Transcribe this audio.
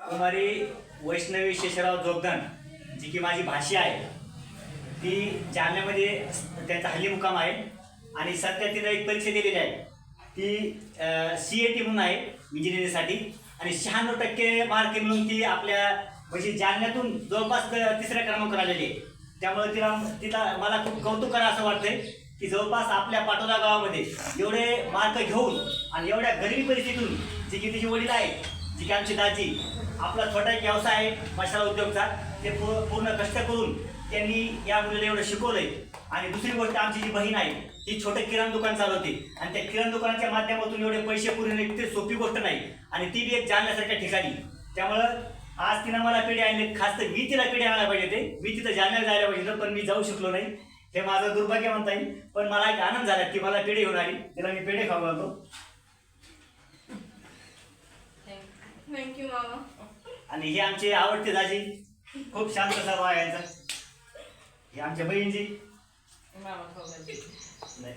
कुमारी वैष्णवी शेषराव जोगदंड, जी की माझी भाषी आहे, ती जालन्यामध्ये त्यांचा हल्ली मुक्काम आहे आणि सध्या तिनं एक परीक्षा दिलेली आहे. ती CAT म्हणून आहे इंजिनिअरिंगसाठी आणि 96% मार्क मिळून ती आपल्या म्हणजे जालन्यातून जवळपास तिसऱ्या क्रमांकावर आलेली आहे. त्यामुळे तिला मला खूप कौतुक करा असं वाटतंय की जवळपास आपल्या पाटोदा गावामध्ये एवढे मार्क घेऊन आणि एवढ्या गरिबी परिस्थितीतून जी की तिची वडील आहे, जी की आमची दाजी, आपला छोटा एक व्यवसाय आहे मसाला उद्योगचा, ते पूर्ण कष्ट करून त्यांनी या मुलीला एवढं शिकवलंय. आणि दुसरी गोष्ट, आमची जी बहीण आहे ती छोटं किराणा दुकान चालवते आणि त्या किराणा दुकानाच्या माध्यमातून एवढे पैसे पुरवणे इतकी सोपी गोष्ट नाही आणि ती बी एक जालन्यासारख्या ठिकाणी. त्यामुळं आज तिनं मला पेढे आणले, खास तर मी तिला पेढे आणायला पाहिजे ते, मी तिथं जालन्याला जायला पाहिजे पण मी जाऊ शकलो नाही. हे माझं दुर्भाग्य म्हणता येईल, पण मला एक आनंद झाला की मला पेढे घेऊन आली, तिला मी पेढे खाऊ घालतो. थँक्यू मामा. आणि हे आमचे आवडते दाजी, खूप शांत स्वभाव आहे यांचा. हे आमच्या बहीणजी नाही